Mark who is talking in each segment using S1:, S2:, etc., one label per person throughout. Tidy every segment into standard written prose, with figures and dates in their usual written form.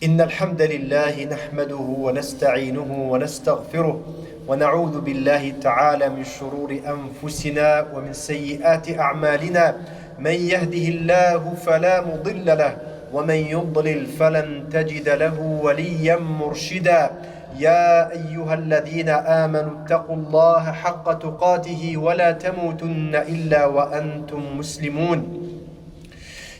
S1: إن الحمد لله نحمده ونستعينه ونستغفره ونعوذ بالله تعالى من شرور أنفسنا ومن سيئات أعمالنا من يهده الله فلا مضل له ومن يضلل فلن تجد له وليا مرشدا يا أيها الذين آمنوا اتقوا الله حق تقاته ولا تموتن إلا وأنتم مسلمون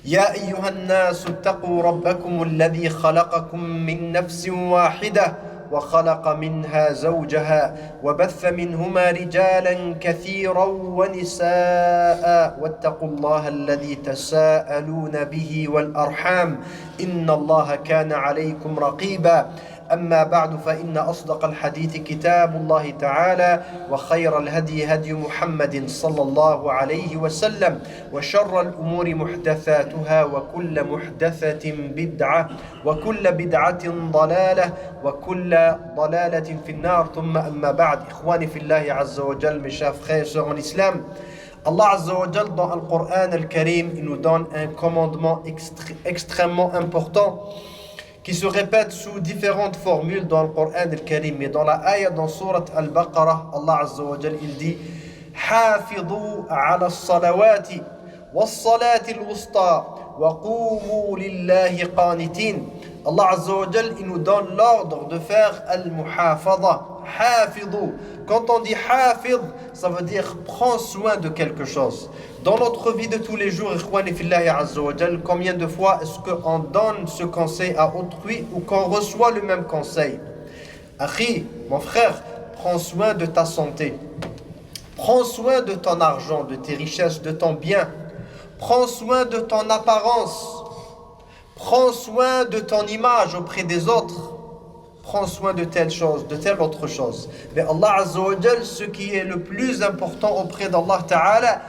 S1: يا أيها الناس اتقوا ربكم الذي خلقكم من نفس واحدة وخلق منها زوجها وبث منهما رجالا كثيرا ونساء واتقوا الله الذي تساءلون به والأرحام إن الله كان عليكم رقيبا أما بعد فإن أصدق الحديث كتاب الله تعالى وخير الهدي هدي محمد صلى الله عليه وسلم وشر الأمور محدثاتها وكل محدثة بدعة وكل بدعة ضلالة وكل ضلالة في النار ثم أما بعد إخواني في الله عز وجل mes chers frères et sœurs en islam Allah Azza wa Jal dans le Coran al-Karim il nous donne un commandement extrêmement important qui se répète sous différentes formules dans le Coran al-Karim. Mais dans la ayah dans Surat al-Baqarah, Allah Azza wa Jal, il dit حافظوا على الصلوات والصلاة الوسطى وقوموا لله قانتين. Allah Azza wa Jal, il nous donne l'ordre de faire al-muhafadha. Hafidhu. Quand on dit hafidh, ça veut dire prends soin de quelque chose. Dans notre vie de tous les jours, ikhwani fillahi azza wa jal, combien de fois est-ce qu'on donne ce conseil à autrui ou qu'on reçoit le même conseil? Akhi, mon frère, prends soin de ta santé. Prends soin de ton argent, de tes richesses, de ton bien. Prends soin de ton apparence. Prends soin de ton image auprès des autres. Prends soin de telle chose, de telle autre chose. Mais Allah Azza wa Jal, ce qui est le plus important auprès d'Allah Ta'ala,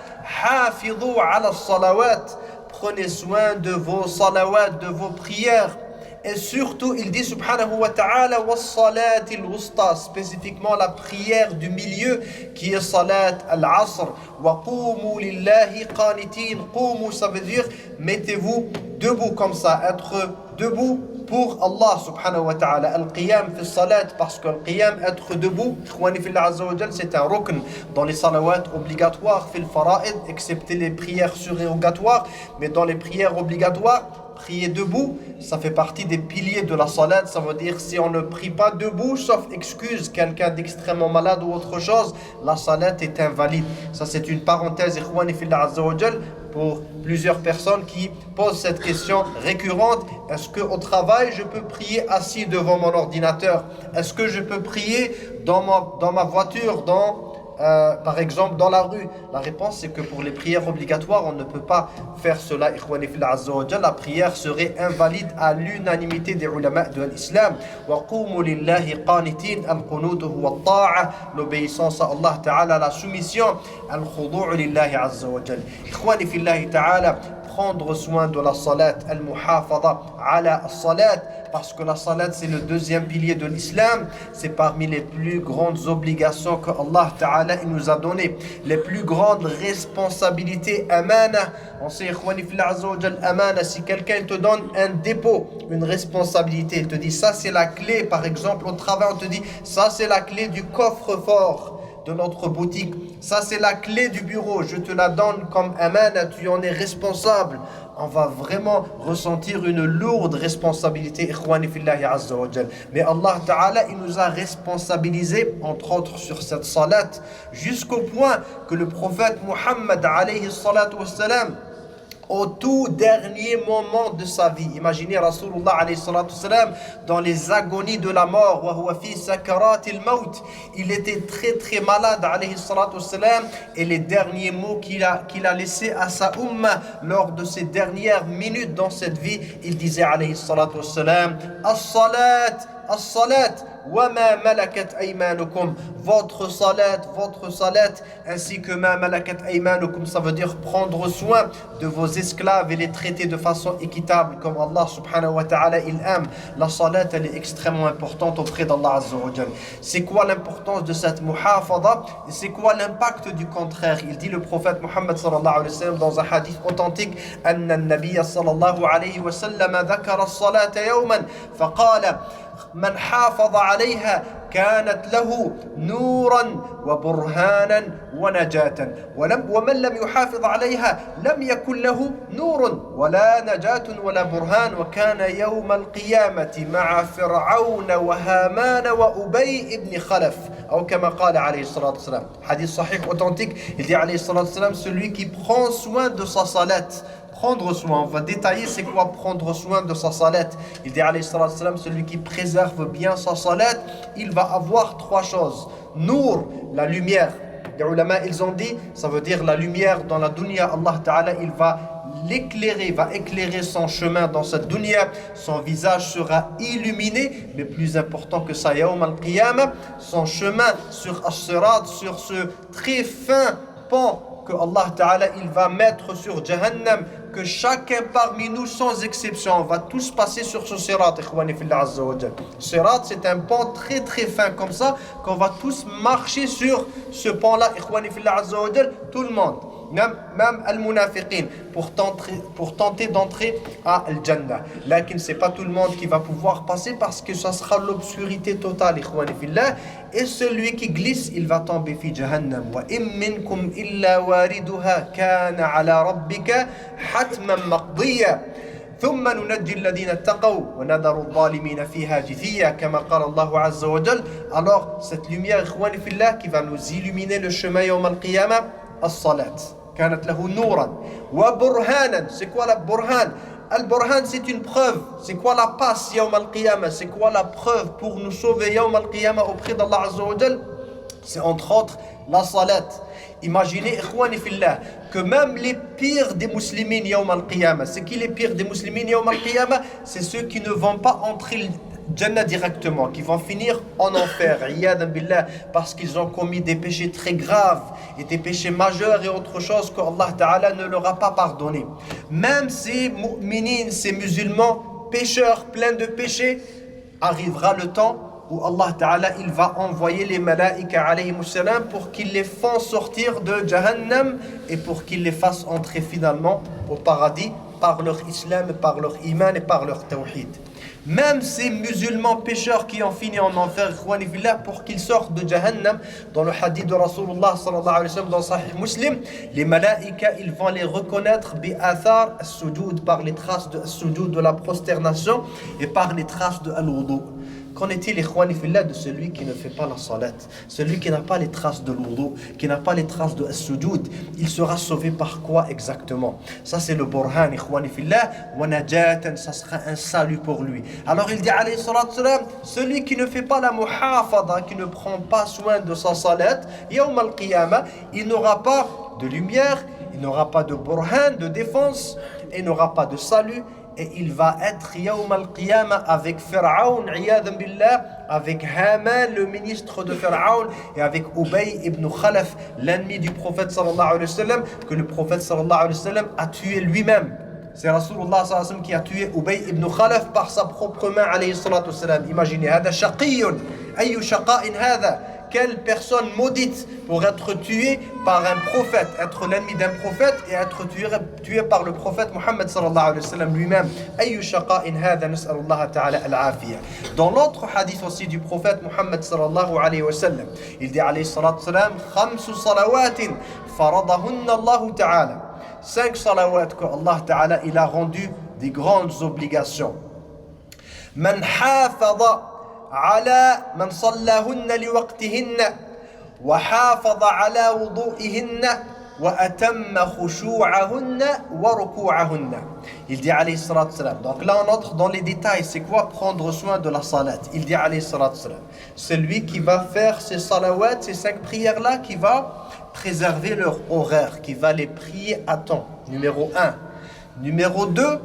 S1: hafidhu ala salawat. Prenez soin de vos salawat, de vos prières. Et surtout, il dit subhanahu wa ta'ala wa salat al-wusta, spécifiquement la prière du milieu qui est salat al-asr. Wa qumu lillahi qanitin. Qumu, ça veut dire mettez-vous debout comme ça, être debout pour Allah subhanahu wa ta'ala. Al-qiyam fi salat, parce que al-qiyam, être debout, ikhwani fillah azza wa jal, c'est un rukn dans les salawat obligatoires, fil fara'id, excepté les prières surérogatoires, mais dans les prières obligatoires, prier debout, ça fait partie des piliers de la salat. Ça veut dire si on ne prie pas debout, sauf excuse, quelqu'un d'extrêmement malade ou autre chose, la salat est invalide. Ça c'est une parenthèse, ikhwani fillah azza wa jal, pour plusieurs personnes qui posent cette question récurrente. Est-ce qu'au travail, je peux prier assis devant mon ordinateur? Est-ce que je peux prier dans ma voiture, par exemple dans la rue? La réponse c'est que pour les prières obligatoires on ne peut pas faire cela. Ikhwani fillah azza wa jalla, la prière serait invalide à l'unanimité des ulama de l'islam. Wa qumu lillahi qanitin. Al-qunut huwa at-ta'a, l'obéissance à Allah ta'ala, la soumission. Al-khudu' lillahi azza wa jalla. Ikhwani fillah ta'ala, prendre soin de la salat, al-muhafadha ala as-salat, parce que la salat c'est le deuxième pilier de l'islam. C'est parmi les plus grandes obligations que Allah Ta'ala nous a données, les plus grandes responsabilités. Amana, on sait ikhwani fillah azza wa jal, amana, si quelqu'un te donne un dépôt, une responsabilité, il te dit ça c'est la clé, par exemple au travail on te dit ça c'est la clé du coffre-fort de notre boutique, ça c'est la clé du bureau, je te la donne comme amana, tu en es responsable. On va vraiment ressentir une lourde responsabilité, ikhwani fillahi azza wa jal. Mais Allah Ta'ala, il nous a responsabilisés, entre autres sur cette salat, jusqu'au point que le prophète Muhammad alayhi salatu wassalam, au tout dernier moment de sa vie, imaginez Rasulullah alayhi salatu wassalam dans les agonies de la mort, wa huwa fi sakaratil maut, il était très très malade alayhi salatu wassalam, et les derniers mots qu'il a laissés à sa umma lors de ses dernières minutes dans cette vie, il disait alayhi salatu wassalam as-salat, as-salat, وَمَا مَلَكَتْ أَيْمَانُكُمْ. Votre salat, ainsi que ma malakat aymanukum, ça veut dire prendre soin de vos esclaves et les traiter de façon équitable, comme Allah subhanahu wa ta'ala il aime. La salat, elle est extrêmement importante auprès d'Allah azza wa jal. C'est quoi l'importance de cette muhafada et c'est quoi l'impact du contraire? Il dit le prophète Muhammad sallallahu alayhi wa sallam dans un hadith authentique: أن النبي صلى الله عليه وسلم ذكر الصلاة يوما فقال من حافظ عليها كانت له نورا وبرهانا ونجاة ومن لم يحافظ عليها لم يكن له نور ولا نجاة ولا برهان وكان يوم القيامة مع فرعون وهامان وأبي بن خلف أو كما قال عليه الصلاة والسلام. Hadith sahih authentique, il dit عليه الصلاة والسلام, celui qui prend soin de sa salat. Prendre soin, on va détailler c'est quoi prendre soin de sa salat. Il dit alayhi salatu wassalam, celui qui préserve bien sa salat, il va avoir trois choses. Nour, la lumière. Les ulama, ils ont dit, ça veut dire la lumière dans la dunya. Allah Ta'ala, il va l'éclairer, va éclairer son chemin dans cette dunya. Son visage sera illuminé, mais plus important que ça, yawm al-qiyamah, son chemin sur as-sirat, sur ce très fin pont que Allah Ta'ala il va mettre sur Jahannam, que chacun parmi nous sans exception, on va tous passer sur ce sirat, ikhwani fillah azza wa jal. Sirat, c'est un pont très très fin comme ça, qu'on va tous marcher sur ce pont-là, ikhwani fillah azza wa jal, tout le monde. Même al-munafiqin, pour tenter d'entrer à al-Jannah. Lakin c'est pas tout le monde qui va pouvoir passer parce que ça sera l'obscurité totale, ikhwani fillah. Et celui qui glisse, il va tomber fi jahannam. Wa im minkum illa wariduha kana ala rabbika hatman maqdiya. ثم ننجي الذين اتقوا ونذر الظالمين فيها جثيا كما قال الله عز وجل. Alors cette lumière, ikhwani fillah, qui va nous illuminer le chemin yawm al-qiyamah, as-salat. كانت له نورا وبرهانا. C'est quoi la burhan? Al-burhan, c'est une preuve. C'est quoi la passe yawm al-qiyamah? C'est quoi la preuve pour nous sauver yawm al-qiyamah auprès d'Allah azza wa jal? C'est entre autres la salat. Imaginez, ikhwani fillah, que même les pires des musulmans yawm al-qiyamah, c'est qui les pires des musulmans yawm al-qiyamah? C'est ceux qui ne vont pas entrer le Jannah directement, qui vont finir en enfer, iyadan billah, parce qu'ils ont commis des péchés très graves et des péchés majeurs et autre chose que Allah Ta'ala ne leur a pas pardonné. Même ces mu'minines, ces musulmans pécheurs pleins de péchés, arrivera le temps où Allah Ta'ala il va envoyer les malaïka alayhimus salam pour qu'ils les font sortir de Jahannam et pour qu'ils les fassent entrer finalement au paradis par leur islam, par leur iman et par leur tawhid. Même ces musulmans pécheurs qui ont fini en enfer, pour qu'ils sortent de Jahannam, dans le hadith de Rasulullah sallallahu alayhi wa sallam dans Sahih Muslim, les malaïka ils vont les reconnaître bi-athar as-sujud, par les traces de as-sujud, de la prosternation, et par les traces de al-wudu. Qu'en est-il, ikhwani fillah, de celui qui ne fait pas la salat, celui qui n'a pas les traces de l'wudu, qui n'a pas les traces de as-sujud? Il sera sauvé par quoi exactement? Ça c'est le burhan, ikhwani fillah, wa najatan, ça sera un salut pour lui. Alors il dit alayhi salatu salam, celui qui ne fait pas la muhafada, qui ne prend pas soin de sa salat, yawm al-qiyamah, il n'aura pas de lumière, il n'aura pas de burhan, de défense, il n'aura pas de salut. Et il va être yawm al-qiyamah avec Pharaon, iyadan billah, avec Haman, le ministre de Pharaon, et avec Ubay ibn Khalaf, l'ennemi du prophète sallallahu alayhi wa sallam, que le prophète sallallahu alayhi wa sallam a tué lui-même. C'est Rasulullah sallallahu alayhi wa sallam qui a tué Ubay ibn Khalaf par sa propre main alayhi salatu wa sallam. Imaginez, hada shaqiyun, ayyu shaqa'in hada. Quelle personne maudite pour être tuée par un prophète, être l'ennemi d'un prophète et être tué par le prophète Muhammad sallallahu alayhi wa sallam lui-même. Ayyu shaqa'in hadha, nas'alullah ta'ala al-afiyah. Dans l'autre hadith aussi du prophète Muhammad sallallahu alayhi wa sallam, il dit alayhi salatu wa sallam, khamsu salawatin faradahunna Allah ta'ala. 5 salawats que Allah ta'ala il a rendu des grandes obligations. Man hafadha على من صلاهن لوقتهن وحافظ على وضوئهن وأتم خشوعهن وركوعهن. Il dit alayhi salatu salam. Donc là on entre dans les détails. C'est quoi prendre soin de la salat? Il dit alayhi salatu salam, celui qui va faire ces salawats, ces 5 prières là, qui va préserver leur horaire, qui va les prier à temps. Numéro 1. Numéro 2,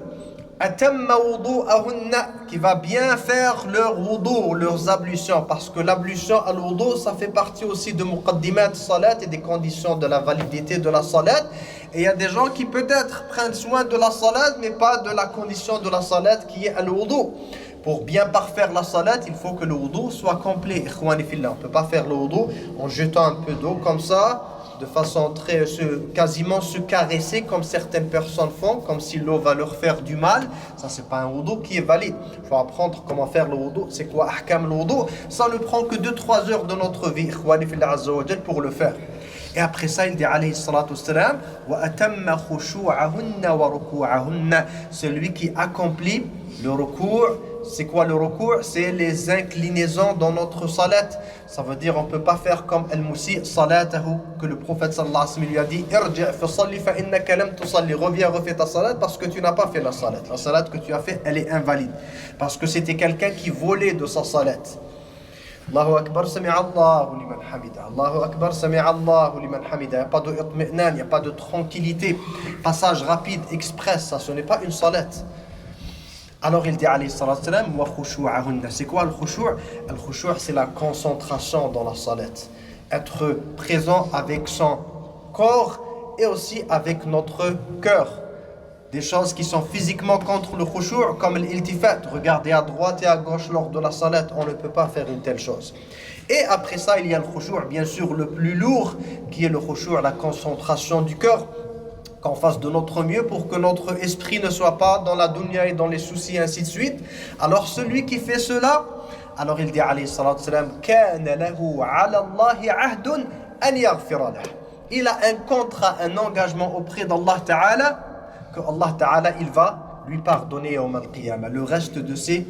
S1: atamma wudu'ahunna, qui va bien faire leur wudu, leurs ablutions, parce que l'ablution al-wudu, ça fait partie aussi de muqaddimat salat et des conditions de la validité de la salat. Et il y a des gens qui peut-être prennent soin de la salat, mais pas de la condition de la salat qui est al-wudu. Pour bien parfaire la salat, il faut que le wudu soit complet. Ikhwani fillah, on ne peut pas faire le wudu en jetant un peu d'eau comme ça, de façon quasiment se caresser comme certaines personnes font, comme si l'eau va leur faire du mal. Ça, c'est pas un wudu qui est valide. Il faut apprendre comment faire le wudu. C'est quoi ahkam le wudu? Ça ne prend que 2-3 heures de notre vie, ikhwani fillah azza wa jal, pour le faire. Et après ça, il dit alayhi salatu wassalam, wa atamma khushu'ahunna wa ruku'ahunna, celui qui accomplit le recours. C'est quoi le recours? C'est les inclinaisons dans notre salat. Ça veut dire on ne peut pas faire comme al-musi salatahu, que le prophète sallallahu alayhi wa sallam lui a dit irji' fa salli fa innaka lam tusalli, reviens refais ta salat parce que tu n'as pas fait la salat. La salat que tu as fait, elle est invalide parce que c'était quelqu'un qui volait de sa salat. Allahu Akbar, sami'a Allahu liman hamida. Allahu Akbar, sami'a Allahu liman hamida. Il n'y a pas de itmi'nan, il n'y a pas de tranquillité. Passage rapide, express, ça ce n'est pas une salat. Alors il dit alayhi salatu wassalam, wa khushu'ahunna. C'est quoi le khushu'? Le khushu' c'est la concentration dans la salat. Être présent avec son corps et aussi avec notre cœur. Des choses qui sont physiquement contre le khushu', comme l'iltifat, regarder à droite et à gauche lors de la salat, on ne peut pas faire une telle chose. Et après ça, il y a le khushu', bien sûr le plus lourd, qui est le khushu', la concentration du cœur, qu'on fasse de notre mieux pour que notre esprit ne soit pas dans la dunya et dans les soucis, ainsi de suite. Alors celui qui fait cela, alors il dit alayhi salatu wassalam, kana lahu ala Allahi ahdun an yaghfira lahu. Il a un contrat, un engagement auprès d'Allah Ta'ala, que Allah Ta'ala, il va lui pardonner yawm al-qiyamah le reste de ses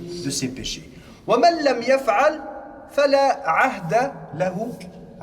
S1: péchés. وَمَنْ لَمْ يَفْعَلْ فَلَا عَهْدَ لَهُ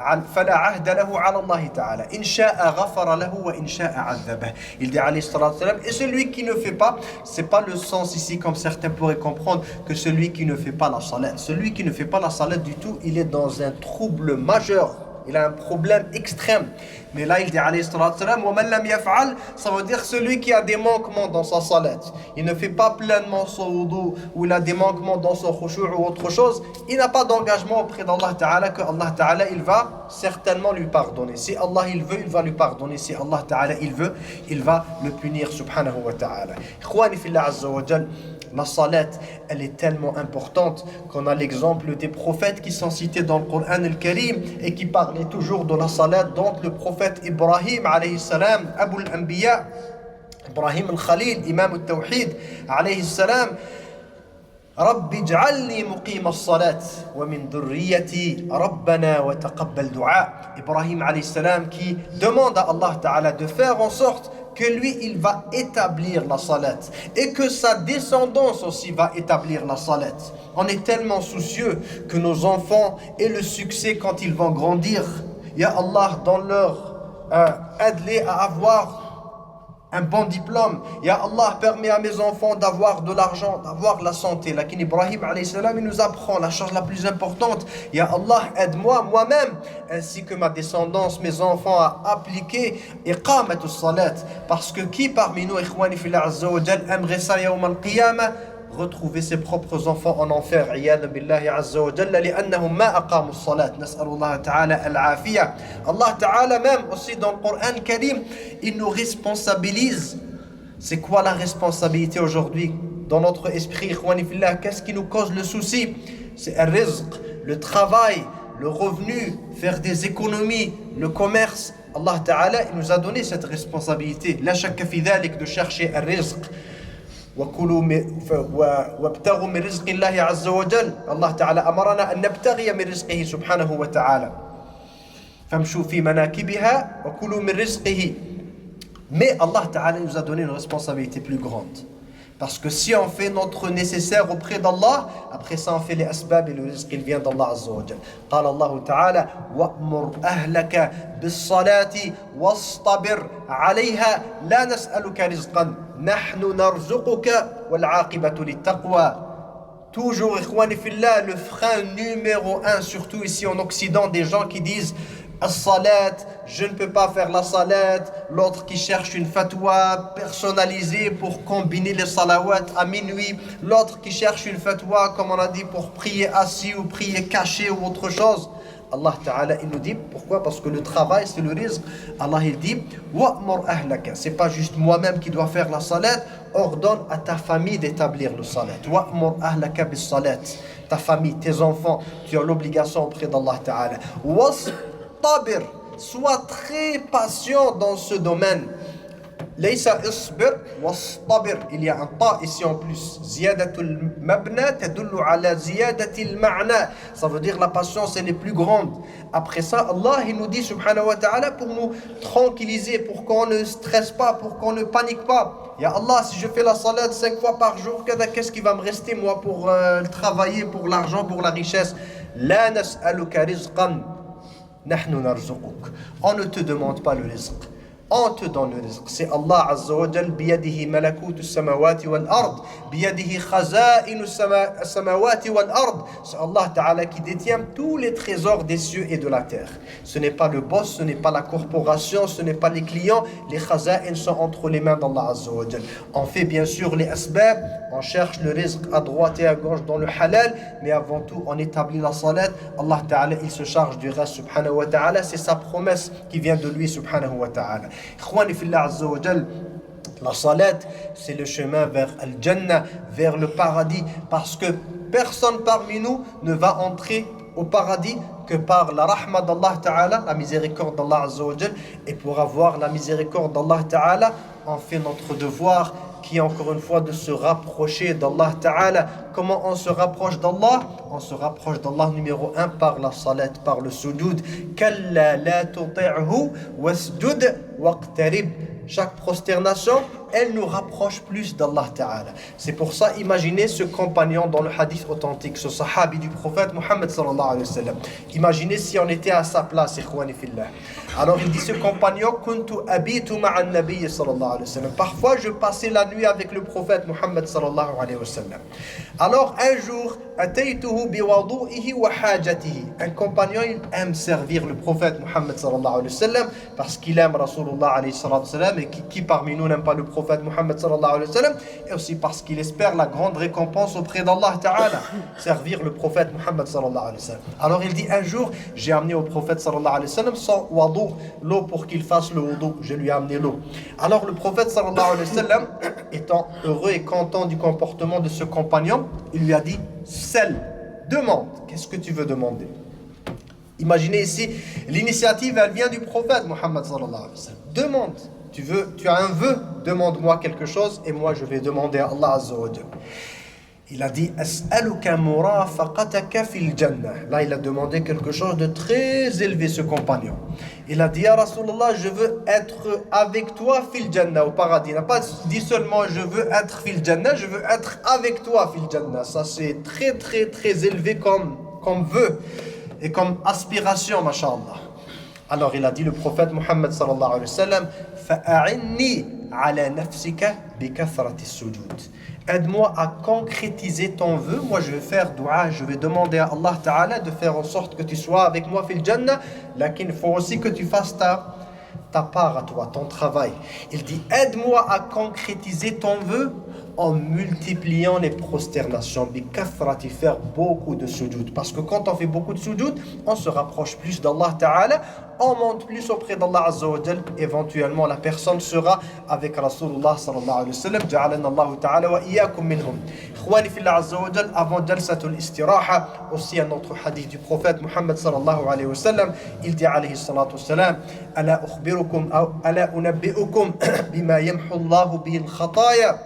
S1: على الله تعالى إن شاء غفر له وإن شاء عذبه. Il dit alayhi salatu wassalam, et celui qui ne fait pas, c'est pas le sens ici comme certains pourraient comprendre que celui qui ne fait pas la salat. Celui qui ne fait pas la salat du tout, il est dans un trouble majeur. Il a un problème extrême. Mais là, il dit alayhi salatu wassalam, wa man lam yaf'al, ça veut dire celui qui a des manquements dans sa salat. Il ne fait pas pleinement son wudu, ou il a des manquements dans son khushu' ou autre chose. Il n'a pas d'engagement auprès d'Allah Ta'ala, que Allah Ta'ala, il va certainement lui pardonner. Si Allah, il veut, il va lui pardonner. Si Allah Ta'ala, il veut, il va le punir, subhanahu wa ta'ala. Ikhwani fillah azza wa jal, la salat, elle est tellement importante qu'on a l'exemple des prophètes qui sont cités dans le Coran al-Karim et qui parlaient toujours de la salat, dont le prophète Ibrahim alayhi salam, Abu al-Anbiya, Ibrahim al-Khalil, Imam al-Tawhid alayhi salam, Rabbi ij'alni muqima as-salat wa min dhurriyyati rabbana wa taqabbal du'a. Ibrahim alayhi salam qui demande à Allah Ta'ala de faire en sorte que lui, il va établir la salat et que sa descendance aussi va établir la salat. On est tellement soucieux que nos enfants aient le succès quand ils vont grandir. Ya Allah, dans leur aide-les à avoir un bon diplôme. Ya Allah, permet à mes enfants d'avoir de l'argent, d'avoir la santé. Lakin Ibrahim alayhi salam, il nous apprend la chose la plus importante. Ya Allah, aide-moi moi-même ainsi que ma descendance, mes enfants, à appliquer iqamatus salat. Parce que qui parmi nous, ikhwani fillah azza wa jal, aimerait ça yawm al-qiyamah, retrouver ses propres enfants en enfer, iyad billahi azza wa jalla, li'annahum ma aqamu as-salat. Nas'alullah ta'ala al-afiyah. Allah ta'ala même aussi dans le Coran Karim, il nous responsabilise. C'est quoi la responsabilité aujourd'hui dans notre esprit, ikhwani fillah? Qu'est-ce qui nous cause le souci? C'est un rizq, le travail, le revenu, faire des économies, le commerce. Allah ta'ala, il nous a donné cette responsabilité. La shakka fi dhalik, de chercher un rizq. وابتغوا من رزق الله عز وجل. الله تعالى أمرنا أن نبتغي من رزقه سبحانه وتعالى. فامشوا في مناكبها وكلوا من رزقه. Mais Allah Ta'ala nous a donné une responsabilité plus grande. Parce que si on fait notre nécessaire auprès d'Allah, après ça on fait les asbab et le rizq il vient d'Allah Azza wa Jal. قال الله تعالى وأمر أهلك بالصلاة واصطبر عليها لا نسألك رزقا نحن نرزقك والعاقبة للتقوى. Toujours, ikhwani fillah, le frein numéro 1, surtout ici en Occident, des gens qui disent As-salat, je ne peux pas faire la salat. L'autre qui cherche une fatwa personnalisée pour combiner les salawats à minuit. L'autre qui cherche une fatwa, comme on a dit, pour prier assis ou prier caché ou autre chose. Allah Ta'ala, il nous dit, pourquoi? Parce que le travail, c'est le rizq. Allah, il dit, wa'mur ahlaka. C'est pas juste moi-même qui dois faire la salat. Ordonne à ta famille d'établir le salat. Wa'mur ahlaka bis salat. Ta famille, tes enfants, tu as l'obligation auprès d'Allah Ta'ala. Wastabir. Sois très patient dans ce domaine. Laysa isbir wastabir. Il y a un ta ici en plus. Ziyadatul mabna tadullu ala ziyadatil ma'na. Ça veut dire la patience elle est plus grande. Après ça, Allah il nous dit subhanahu wa ta'ala pour nous tranquilliser, pour qu'on ne stresse pas, pour qu'on ne panique pas. Ya Allah, si je fais la salat 5 fois par jour, qu'est-ce qui va me rester moi pour travailler, pour l'argent, pour la richesse? La nas'aluka rizqan. Nahnu narzuquk. On ne te demande pas le rizq. On te donne le rizq. C'est Allah Azza wa Jal, biyadihi malakutu samawati wal ard, biyadihi khaza'inu samawati wal ard. C'est Allah Ta'ala qui détient tous les trésors des cieux et de la terre. Ce n'est pas le boss, ce n'est pas la corporation, ce n'est pas les clients. Les khaza'in sont entre les mains d'Allah Azza wa Jal. On fait bien sûr les asbab, on cherche le rizq à droite et à gauche dans le halal, mais avant tout on établit la salat. Allah Ta'ala il se charge du reste subhanahu wa ta'ala. C'est sa promesse qui vient de lui subhanahu wa ta'ala. Ikhwani fillah azza wa jal, la salat, c'est le chemin vers Al-Jannah, vers le paradis, parce que personne parmi nous ne va entrer au paradis que par la rahma d'Allah Ta'ala, la miséricorde d'Allah azza wa jal. Et pour avoir la miséricorde d'Allah Ta'ala, on fait notre devoir, qui est encore une fois de se rapprocher d'Allah Ta'ala. Comment on se rapproche d'Allah? On se rapproche d'Allah numéro 1 par la salat, par le sujoud. Kalla la tuti'hu wasjud waqtarib. Chaque prosternation, elle nous rapproche plus d'Allah Ta'ala. C'est pour ça, imaginez ce compagnon dans le hadith authentique, ce sahabi du prophète Muhammad sallallahu alayhi wa sallam. Imaginez si on était à sa place, ikhwani fillah. Alors il dit ce compagnon, kuntu abitu ma'an nabiy sallallahu alayhi wa sallam. Parfois je passais la nuit avec le prophète Muhammad sallallahu alayhi wa sallam. Alors un jour, ataytuhu biwadu'ihi wa hajatihi. Un compagnon, il aime servir le prophète Muhammad sallallahu alayhi wa sallam parce qu'il aime Rasulullah alayhi wa sallam. Et qui parmi nous n'aime pas le prophète Muhammad sallallahu alayhi wa sallam, et aussi parce qu'il espère la grande récompense auprès d'Allah Ta'ala, servir le prophète Muhammad sallallahu alayhi wa sallam. Alors il dit un jour, j'ai amené au prophète sallallahu alayhi wa sallam son wadu, l'eau pour qu'il fasse le wudu, je lui ai amené l'eau. Alors le prophète sallallahu alayhi wa sallam, étant heureux et content du comportement de ce compagnon, il lui a dit, sel, demande, qu'est-ce que tu veux demander? Imaginez ici, l'initiative elle vient du prophète Muhammad sallallahu alayhi wa sallam. Demande. Tu as un vœu, demande-moi quelque chose et moi je vais demander à Allah Azza wa Jalla. Il a dit as'aluka murafaqataka fil jannah. Là il a demandé quelque chose de très élevé ce compagnon. Il a dit ya Rasulullah, je veux être avec toi fil jannah, au paradis. Il n'a pas dit seulement je veux être fil jannah, je veux être avec toi fil jannah. Ça c'est très très très élevé comme vœu et comme aspiration, masha'Allah. Alors il a dit le prophète Muhammad sallallahu alayhi wa sallam, fa'a'inni ala nafsika bi kathrati sujud. Aide-moi à concrétiser ton vœu. Moi je vais faire dua, je vais demander à Allah Ta'ala de faire en sorte que tu sois avec moi fil jannah, lakin il faut aussi que tu fasses ta part à toi, ton travail. Il dit aide-moi à concrétiser ton vœu en multipliant les prosternations, bikathrati, faire beaucoup de sujoud. Parce que quand on fait beaucoup de sujoud, on se rapproche plus d'Allah Ta'ala, on monte plus auprès d'Allah Azza wa Jal. Éventuellement, la personne sera avec Rasulullah sallallahu alayhi wa sallam. Ja'alana Allah Ta'ala wa iyyakum minhum. Ikhwani fillah Azza wa Jal, avant jalsatul istiraha, aussi un autre hadith du prophète Muhammad sallallahu alayhi wa sallam, il dit alayhi salatu wa salam, ala ukhbirukum, ala unabbi'ukum bima yamhu Allahu bihi al-khataya.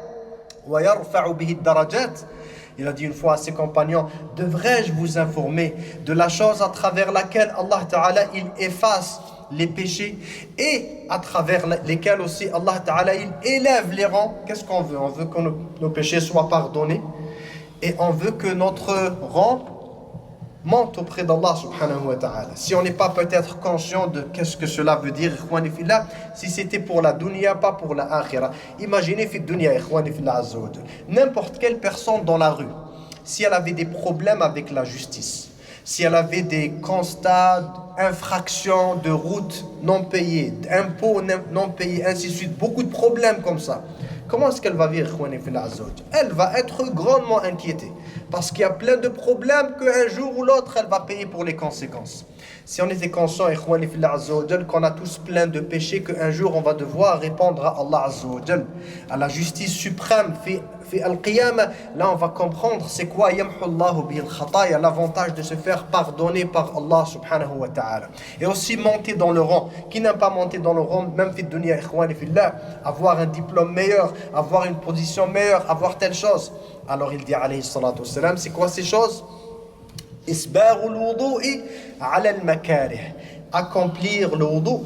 S1: Il a dit une fois à ses compagnons, devrais-je vous informer de la chose à travers laquelle Allah Ta'ala il efface les péchés et à travers lesquels aussi Allah Ta'ala il élève les rangs. Qu'est-ce qu'on veut? On veut que nos péchés soient pardonnés et on veut que notre rang monte auprès d'Allah subhanahu wa ta'ala. Si on n'est pas peut-être conscient de qu'est-ce que cela veut dire, ikhwani fillah, si c'était pour la dunya, pas pour la akhira. Imaginez fi dunya, ikhwani fillah azza wa jalla. N'importe quelle personne dans la rue, si elle avait des problèmes avec la justice, si elle avait des constats infraction de route non payée, impôts non payés, ainsi de suite, beaucoup de problèmes comme ça. Comment est-ce qu'elle va vivre, ikhwani fillah azza wa jal? Elle va être grandement inquiétée parce qu'il y a plein de problèmes qu'un jour ou l'autre elle va payer pour les conséquences. Si on était conscient, ikhwani fillah azza wa jal, qu'on a tous plein de péchés, qu'un jour on va devoir répondre à Allah azza wa jal, à la justice suprême, fi al-qiyamah, là on va comprendre c'est quoi yamhullahu bil khataya, l'avantage de se faire pardonner par Allah subhanahu wa ta'ala. Et aussi monter dans le rang. Qui n'a pas monté dans le rang, même fi dunya, ikhwani fillah, avoir un diplôme meilleur, avoir une position meilleure, avoir telle chose. Alors il dit alayhi salatu wassalam, c'est quoi ces choses? Isbagul wudu'i ala al-makarih, accomplir le wudu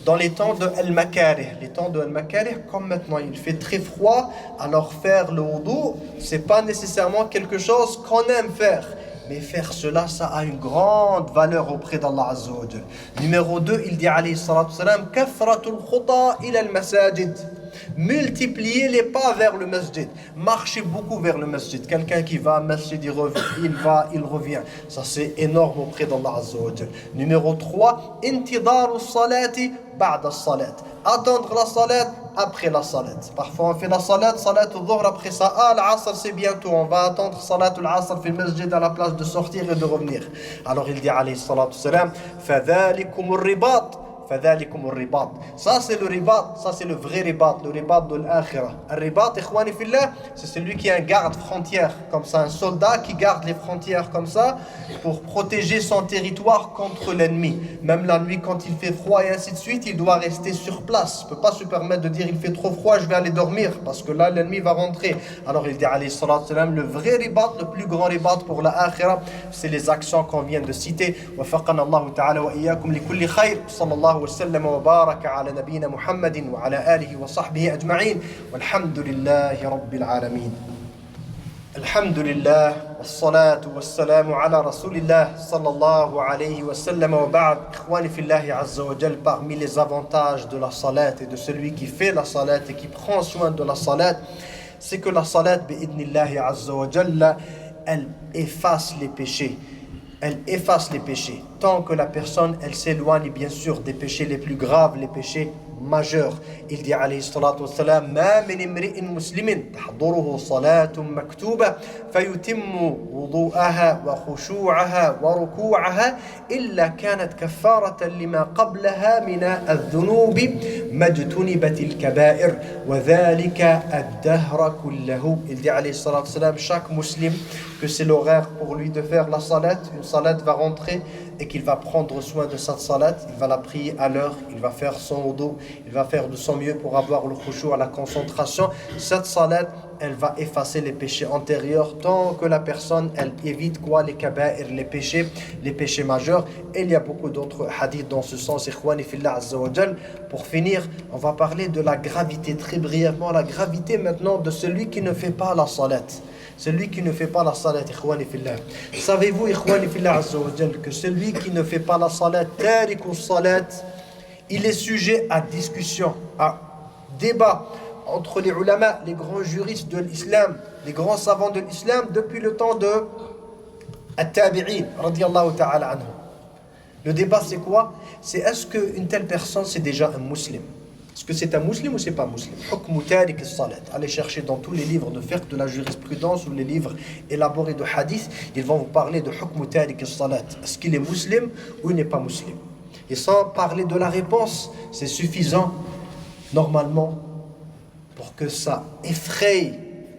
S1: dans les temps de al-makarih. Les temps de al-makarih, comme maintenant il fait très froid, alors faire le wudu, c'est pas nécessairement quelque chose qu'on aime faire. Mais faire cela, ça a une grande valeur auprès d'Allah Azza wa Jal. Numéro 2, il dit alayhi salatu wassalam, kathratul khuta ila al-masajid. Multiplier les pas vers le masjid. Marcher beaucoup vers le masjid. Quelqu'un qui va au masjid, il revient. Ça c'est énorme auprès d'Allah Azza wa Jal. Numéro 3, intidaru salati ba'da salat. Attendre la salat après la salat. Parfois on fait la salat al-dhuhr après ça. Ah, l'asr c'est bientôt. On va attendre salat al-asr fi masjid à la place de sortir et de revenir. Alors il dit alayhi salatu wassalam, fadhalikum ar-ribat. Ça c'est le ribat, ça c'est le vrai ribat, le ribat de l'akhirah. Le ribat, ikhwani fillah, c'est celui qui est un garde frontière, comme ça, un soldat qui garde les frontières comme ça pour protéger son territoire contre l'ennemi. Même la nuit quand il fait froid et ainsi de suite, il doit rester sur place. Il ne peut pas se permettre de dire il fait trop froid, je vais aller dormir parce que là l'ennemi va rentrer. Alors il dit alayhi salatu wassalam, le vrai ribat, le plus grand ribat pour l'akhirah, c'est les actions qu'on vient de citer. Wa faqana Allahu ta'ala wa iyyakum li kulli khayr. Sallallahu وسلم وبارك على نبينا محمد وعلى آله وصحبه أجمعين والحمد لله رب العالمين. الحمد لله والصلاة والسلام على رسول الله صلى الله عليه وسلم وبعد. إخواني في الله عز وجل, parmi les avantages de la salat et de celui qui fait la salat et qui prend soin de la salat, c'est que la salat bi'idnillahi azza wa jalla, elle efface les péchés. Elle efface les péchés. Tant que la personne, elle s'éloigne bien sûr des péchés les plus graves, les péchés majeurs. Il dit alayhi salatu wassalam, ma min imri'in muslimin tahduruhu salatun maktuba fayutimmu wudu'aha wa khushu'aha wa ruku'aha illa kanat kaffaratan lima qablaha min adh-dhunubi majtunibat al-kaba'ir wa dhalika ad-dahra kullahu. Il dit alayhi salatu wassalam, chaque musulman que c'est l'horaire pour lui de faire la salat, une salat va rentrer et qu'il va prendre soin de sa salat, il va la prier à l'heure, il va faire son wudu, il va faire de son mieux pour avoir le khushu', la concentration. Cette salat, elle va effacer les péchés antérieurs tant que la personne, elle évite quoi? Les kaba'ir, les péchés majeurs. Et il y a beaucoup d'autres hadiths dans ce sens, ikhwani fillah azza wa jal. Pour finir, on va parler de la gravité, très brièvement, la gravité maintenant de celui qui ne fait pas la salat. Celui qui ne fait pas la salat, ikhwani fillah. Savez-vous, ikhwani fillah azza wa jal, que celui qui ne fait pas la salat, tariku salat, il est sujet à discussion, à débat entre les ulama, les grands juristes de l'islam, les grands savants de l'islam depuis le temps de at-tabi'in, radiyallahu ta'ala anhu. Le débat c'est quoi? C'est est-ce qu'une telle personne c'est déjà un musulman? Est-ce que c'est un musulman ou c'est pas un musulman? Hukmu tarik as-salat. Allez chercher dans tous les livres de fiqh, de la jurisprudence ou les livres élaborés de hadith, ils vont vous parler de hukmu tarik as-salat. Est-ce qu'il est musulman ou il n'est pas musulman? Et sans parler de la réponse, c'est suffisant normalement pour que ça effraie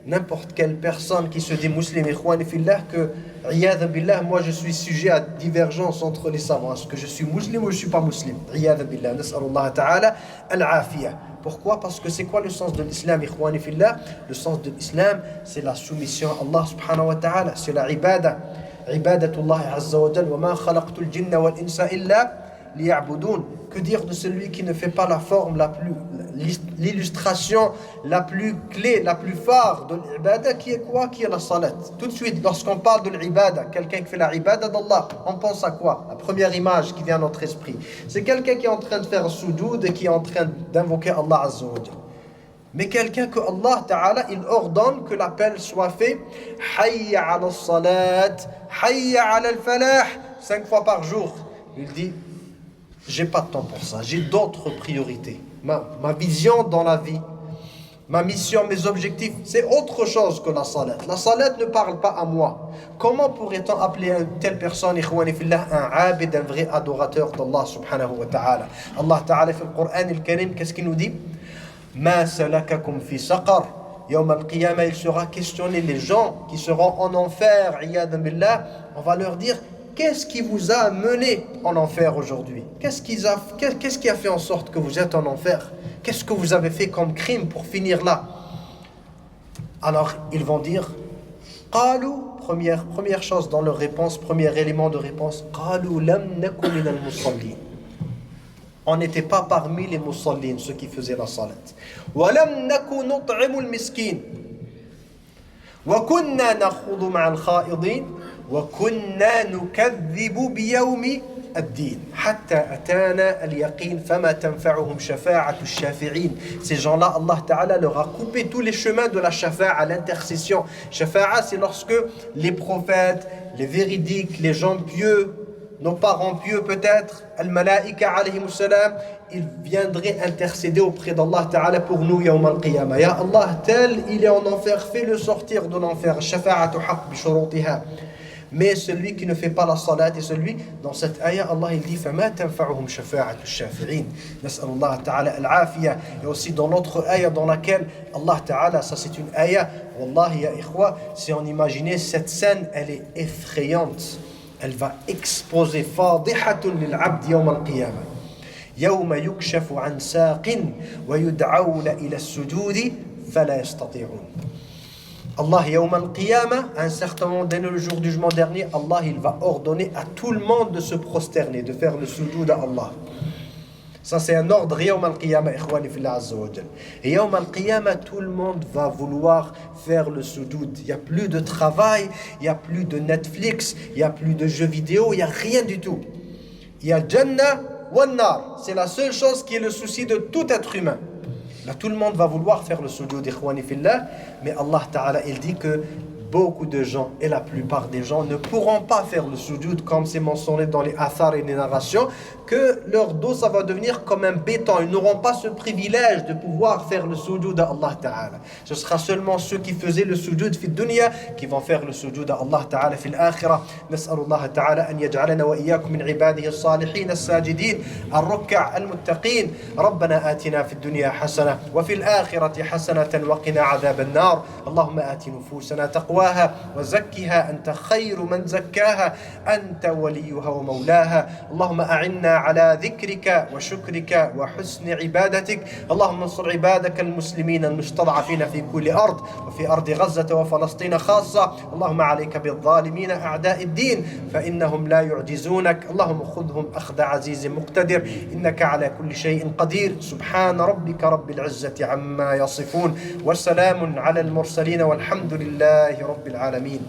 S1: n'importe quelle personne qui se dit musulman, ikhwani fillah, que iyadha billah, moi je suis sujet à divergence entre les savants. Est-ce que je suis musulman ou je suis pas musulman? Iyadha billah, nas'alullah ta'ala al-afiyah. Pourquoi? Parce que c'est quoi le sens de l'islam, ikhwani fillah? Le sens de l'islam, c'est la soumission à Allah subhanahu wa ta'ala, c'est la ibada. Ibadatullah azza wa jal, wa ma khalaqtul jinna wal insa illa liya'budun. Que dire de celui qui ne fait pas la forme la plus, l'illustration la plus clé, la plus phare de l'ibada, qui est quoi? Qui est la salat. Tout de suite, lorsqu'on parle de l'ibada, quelqu'un qui fait la ibada d'Allah, on pense à quoi? La première image qui vient à notre esprit, c'est quelqu'un qui est en train de faire sujoud et qui est en train d'invoquer Allah azza wa jalla. Mais quelqu'un que Allah Ta'ala, il ordonne que l'appel soit fait Hayya ala salat, Hayya ala al-falah, 5 fois par jour. il dit, j'ai pas de temps pour ça, j'ai d'autres priorités. Ma vision dans la vie, ma mission, mes objectifs, c'est autre chose que la salat. La salat ne parle pas à moi. Comment pourrait-on appeler une telle personne, ikhwani fillah, un abid, un vrai adorateur d'Allah subhanahu wa ta'ala? Allah ta'ala, في القرآن الكريم, qu'est-ce qu'il nous dit? Ma salakakum fi saqar. Yawm al-qiyamah, il sera questionné, les gens qui seront en enfer, iyadan billah, on va leur dire, qu'est-ce qui vous a mené en enfer aujourd'hui? Qu'est-ce qui a fait en sorte que vous êtes en enfer? Qu'est-ce que vous avez fait comme crime pour finir là? Alors ils vont dire, qalu, première chose dans leur réponse, premier élément de réponse, qalu lam naku min al-musallin. On n'était pas parmi les musallin, ceux qui faisaient la salat. Wa lam naku nut'imu al-miskin. Wa kunna nakhudu ma'a al-kha'idin. وكنا نكذب بيوم الدين حتى أتانا اليقين فما تنفعهم شفاعة الشافعين. Ces gens-là, Allah Ta'ala leur a coupé tous les chemins de la shafa'a, l'intercession. Shafa'a, c'est lorsque les prophètes, les véridiques, les gens pieux, nos parents pieux peut-être, al-malaïka alayhimus salam, ils viendraient intercéder auprès d'Allah Ta'ala pour nous yawm al-qiyamah. Ya Allah, tel il est en enfer, fais-le sortir de l'enfer. Shafa'atu haqq bi shurutiha. Mais celui qui ne fait pas la salat et celui, dans cette ayah, Allah il dit فَمَا تَنْفَعُهُمْ شَفَاعَةُ الشَّافِعِينَ. نسأل الله تعالى العافية. Et aussi dans l'autre ayah dans laquelle Allah Ta'ala, ça c'est une ayah, Wallahi ya ikhwa, si on imaginait cette scène, elle est effrayante. Elle va exposer فَاضِحَةٌ لِلْعَبْدِ يَوْمَ الْقِيَامَةِ يَوْمَ يُكْشَفُ عَنْ سَاقٍ وَيُدْعَوْنَ إِلَى السُّجُودِ فَلَا يَسْتَطِيعُونَ. Allah, yawm al-qiyamah, à un certain moment, dès le jour du jugement dernier, Allah, il va ordonner à tout le monde de se prosterner, de faire le sujoud à Allah. Ça, c'est un ordre, yawm al-qiyamah, ikhwani fillah azza wa jal. Et yawm al-qiyamah, tout le monde va vouloir faire le sujoud. Il n'y a plus de travail, il n'y a plus de Netflix, il n'y a plus de jeux vidéo, il n'y a rien du tout. Il y a Jannah wa nar. C'est la seule chose qui est le souci de tout être humain. Là, tout le monde va vouloir faire le sujoud, ikhwani fillah, mais Allah Ta'ala, il dit que beaucoup de gens, et la plupart des gens, ne pourront pas faire le sujoud, comme c'est mentionné dans les athars et les narrations, que leur dos, ça va devenir comme un béton. Ils n'auront pas ce privilège de pouvoir faire le sujoud à Allah Ta'ala. Ce sera seulement ceux qui faisaient le sujoud fi dunya qui vont faire le sujoud à Allah Ta'ala fi l'akhirah. نسأل الله تعالى أن يجعلنا وإياكم من عباده الصالحين الساجدين الركع المتقين. ربنا آتنا في الدنيا حسنة وفي الآخرة حسنة وقنا عذاب النار. اللهم آت نفوسنا تقواها وزكها أنت خير من زكاها أنت وليها ومولاها. اللهم أعنا على ذكرك وشكرك وحسن عبادتك. اللهم انصر عبادك المسلمين المستضعفين في كل أرض وفي أرض غزة وفلسطين خاصة. اللهم عليك بالظالمين أعداء الدين فإنهم لا يعجزونك. اللهم خذهم أخذ عزيز مقتدر إنك على كل شيء قدير. سبحان ربك رب العزة عما يصفون والسلام على المرسلين والحمد لله رب العالمين.